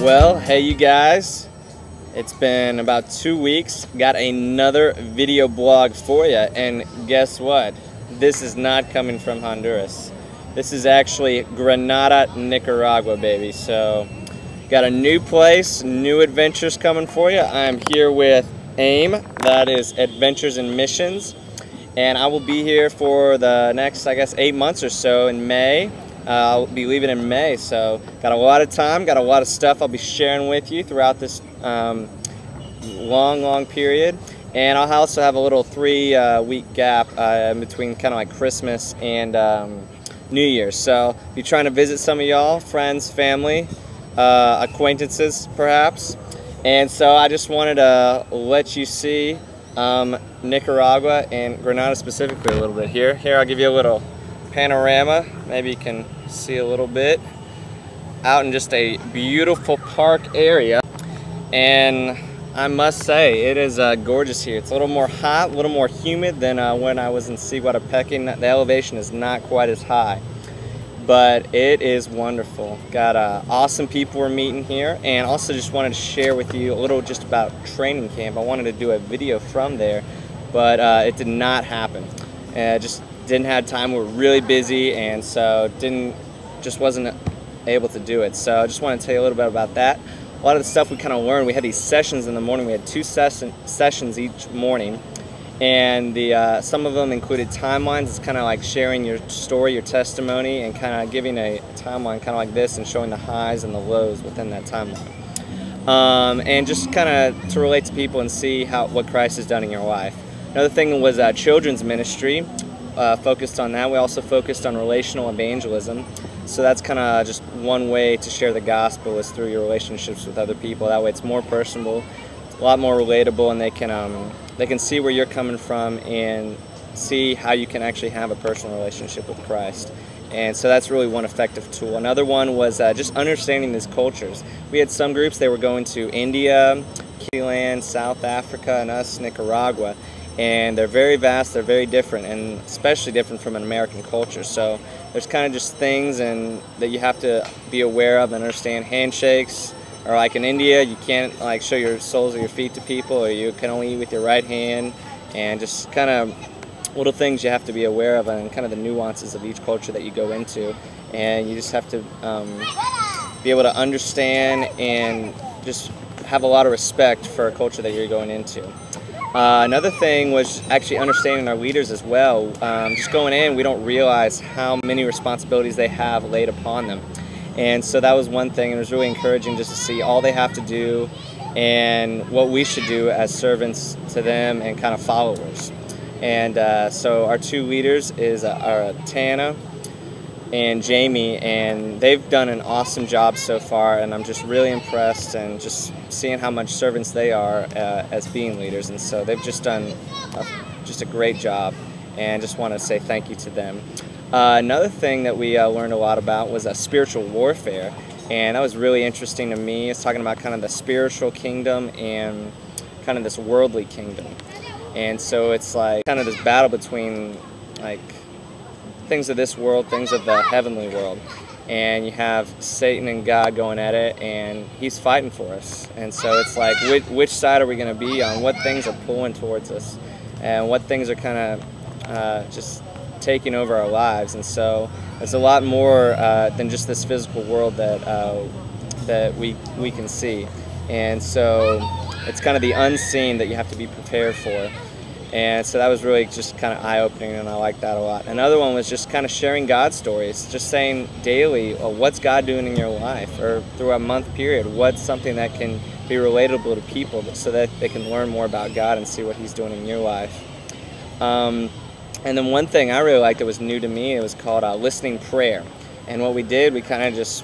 Well, hey you guys, it's been about 2 weeks, got another video blog for you, and guess what? This is not coming from Honduras. This is actually Granada, Nicaragua, baby. So, got a new place, new adventures coming for you. I'm here with AIM, that is Adventures and Missions, and I will be here for the next, I guess, 8 months or so in May. I'll be leaving in May, so got a lot of time, got a lot of stuff I'll be sharing with you throughout this long period. And I'll also have a little 3-week gap in between kind of like Christmas and New Year's. So if you're trying to visit some of y'all, friends, family, acquaintances perhaps. And so I just wanted to let you see Nicaragua and Granada specifically a little bit here. Here I'll give you a little panorama. Maybe you can see a little bit out in just a beautiful park area, and I must say it is gorgeous here. It's a little more hot, a little more humid than when I was in Peking. The elevation is not quite as high, but it is wonderful. Got awesome people we're meeting here, and also just wanted to share with you a little just about training camp. I wanted to do a video from there, but it did not happen. Just didn't have time. We were really busy, and so just wasn't able to do it. So I just want to tell you a little bit about that. A lot of the stuff we kind of learned, we had these sessions in the morning. We had 2 sessions each morning, and some of them included timelines. It's kind of like sharing your story, your testimony, and kind of giving a timeline kind of like this and showing the highs and the lows within that timeline. And just kind of to relate to people and see what Christ has done in your life. Another thing was children's ministry. Focused on that. We also focused on relational evangelism. So that's kind of just one way to share the gospel is through your relationships with other people. That way it's more personable, a lot more relatable, and they can see where you're coming from and see how you can actually have a personal relationship with Christ. And so that's really one effective tool. Another one was just understanding these cultures. We had some groups, they were going to India, Keeland, South Africa, and us, Nicaragua. And they're very vast, they're very different, and especially different from an American culture. So there's kind of just things that you have to be aware of and understand. Handshakes, or like in India, you can't like show your soles of your feet to people, or you can only eat with your right hand, and just kind of little things you have to be aware of, and kind of the nuances of each culture that you go into. And you just have to be able to understand and just have a lot of respect for a culture that you're going into. Another thing was actually understanding our leaders as well. Just going in, we don't realize how many responsibilities they have laid upon them. And so that was one thing, and it was really encouraging just to see all they have to do and what we should do as servants to them and kind of followers. And so our 2 leaders are Tana and Jamie, and they've done an awesome job so far, and I'm just really impressed and just seeing how much servants they are as being leaders. And so they've just done just a great job, and just want to say thank you to them. Another thing that we learned a lot about was spiritual warfare, and that was really interesting to me. It's talking about kind of the spiritual kingdom and kind of this worldly kingdom. And so it's like kind of this battle between like things of this world, things of the heavenly world, and you have Satan and God going at it, and he's fighting for us. And so it's like which side are we going to be on? What things are pulling towards us, and what things are kind of just taking over our lives? And so it's a lot more than just this physical world that we can see. And so it's kind of the unseen that you have to be prepared for. And so that was really just kind of eye-opening, and I like that a lot. Another one was just kind of sharing God stories, just saying daily, what's God doing in your life, or through a month period, what's something that can be relatable to people so that they can learn more about God and see what he's doing in your life. And then one thing I really liked that was new to me, it was called listening prayer. And what we did, we kind of just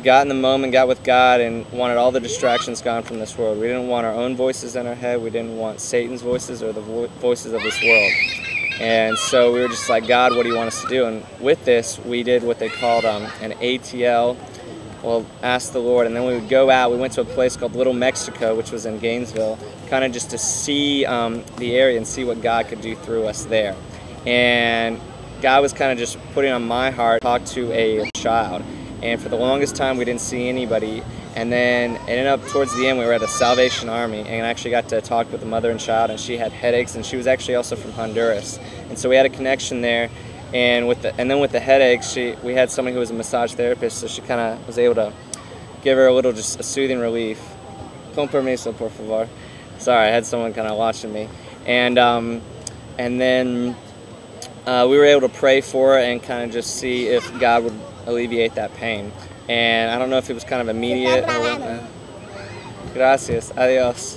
got in the moment, got with God, and wanted all the distractions gone from this world. We didn't want our own voices in our head. We didn't want Satan's voices or the voices of this world. And so we were just like, God, what do you want us to do? And with this, we did what they called an ATL. Well, ask the Lord. And then we would go out. We went to a place called Little Mexico, which was in Gainesville, kind of just to see the area and see what God could do through us there. And God was kind of just putting on my heart to talk to a child. And for the longest time, we didn't see anybody. And then it ended up towards the end we were at a Salvation Army, and actually got to talk with the mother and child, and she had headaches, and she was actually also from Honduras. And so we had a connection there. And then with the headaches, we had somebody who was a massage therapist, so she kind of was able to give her a little, just a soothing relief. Con permiso, por favor. Sorry, I had someone kind of watching me. And then we were able to pray for her and kind of just see if God would alleviate that pain. And I don't know if it was kind of immediate or whatnot. Gracias. Adios.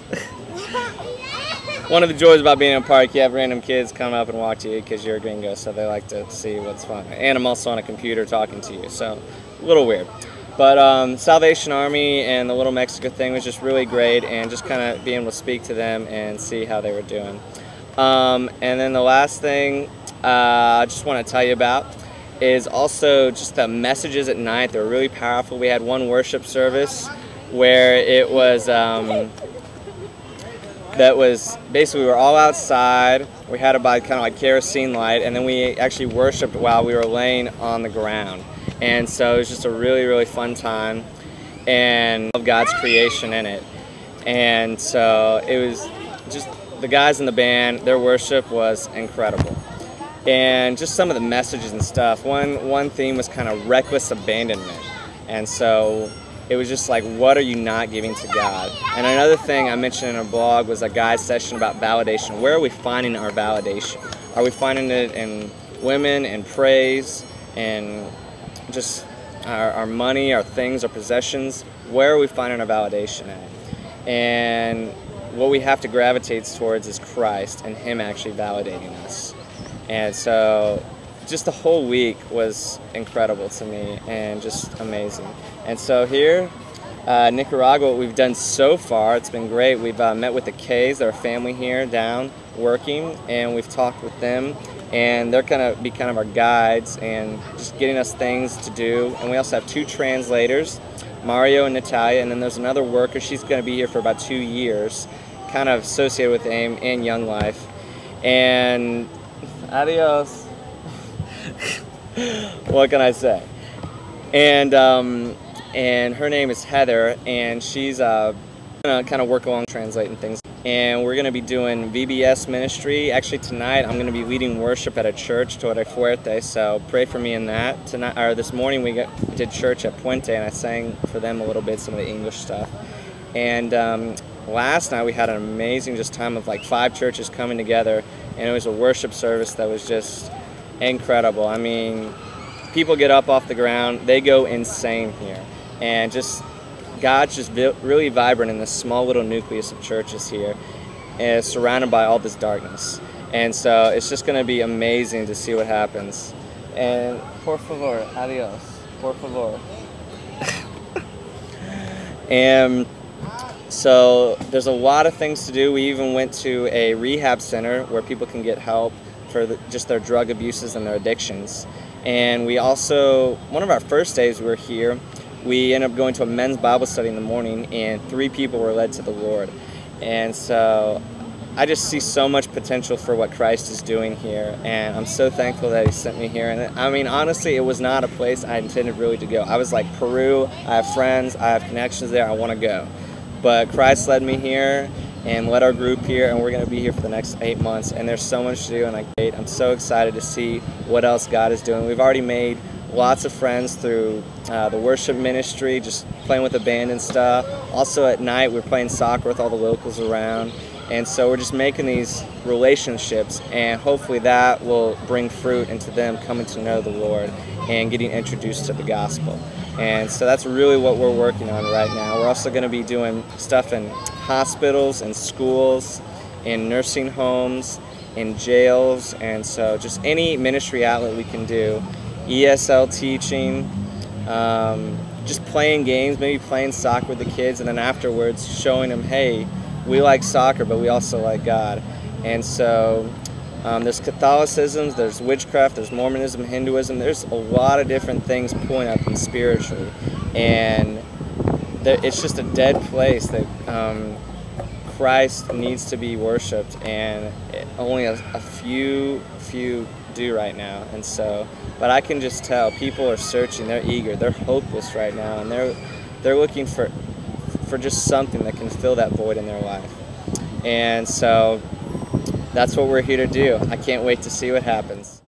One of the joys about being in a park, you have random kids come up and walk to you because you're a gringo, so they like to see what's fun. And I'm also on a computer talking to you, so a little weird. But Salvation Army and the Little Mexico thing was just really great, and just kind of being able to speak to them and see how they were doing. And then the last thing I just want to tell you about is also just the messages at night. They're really powerful. We had one worship service where it was that was basically, we were all outside. We had about kind of like kerosene light, and then we actually worshiped while we were laying on the ground. And so it was just a really, really fun time, and of God's creation in it. And so it was just the guys in the band, their worship was incredible. And just some of the messages and stuff. One theme was kind of reckless abandonment. And so it was just like, what are you not giving to God? And another thing I mentioned in our blog was a guide session about validation. Where are we finding our validation? Are we finding it in women and praise and just our money, our things, our possessions? Where are we finding our validation at? And what we have to gravitate towards is Christ and Him actually validating us. And so just the whole week was incredible to me and just amazing. And so here, Nicaragua, what we've done so far, it's been great. We've met with the K's, they're a family here down working, and we've talked with them, and they're going to be kind of our guides and just getting us things to do. And we also have 2 translators, Mario and Natalia, and then there's another worker. She's going to be here for about 2 years, kind of associated with AIM and Young Life. And adios. What can I say? And her name is Heather, and she's gonna kind of work along translating things. And we're gonna be doing VBS ministry. Actually tonight I'm gonna be leading worship at a church, Torre Fuerte. So pray for me in that. Tonight, or this morning, we did church at Puente, and I sang for them a little bit, some of the English stuff. And last night we had an amazing just time of like 5 churches coming together, and it was a worship service that was just incredible. I mean, people get up off the ground, they go insane here, and just God's just really vibrant in this small little nucleus of churches here, and it's surrounded by all this darkness. And so it's just going to be amazing to see what happens. And por favor, adios, por favor. And so there's a lot of things to do. We even went to a rehab center where people can get help for just their drug abuses and their addictions. And we also, one of our first days we were here, we ended up going to a men's Bible study in the morning, and 3 people were led to the Lord. And so I just see so much potential for what Christ is doing here, and I'm so thankful that He sent me here. And I mean, honestly, it was not a place I intended really to go. I was like, Peru, I have friends, I have connections there, I want to go. But Christ led me here and led our group here, and we're going to be here for the next 8 months, and there's so much to do, and I'm so excited to see what else God is doing. We've already made lots of friends through the worship ministry, just playing with the band and stuff. Also at night we're playing soccer with all the locals around, and so we're just making these relationships, and hopefully that will bring fruit into them coming to know the Lord and getting introduced to the gospel. And so that's really what we're working on right now. We're also going to be doing stuff in hospitals and schools, in nursing homes, in jails, and so just any ministry outlet we can do. ESL teaching, just playing games, maybe playing soccer with the kids, and then afterwards showing them, hey, we like soccer, but we also like God. And so there's Catholicism, there's witchcraft, there's Mormonism, Hinduism, there's a lot of different things pulling up in spiritually. And it's just a dead place that Christ needs to be worshipped, and only a few do right now. And so, but I can just tell people are searching, they're eager, they're hopeless right now, and they're looking for just something that can fill that void in their life. And so that's what we're here to do. I can't wait to see what happens.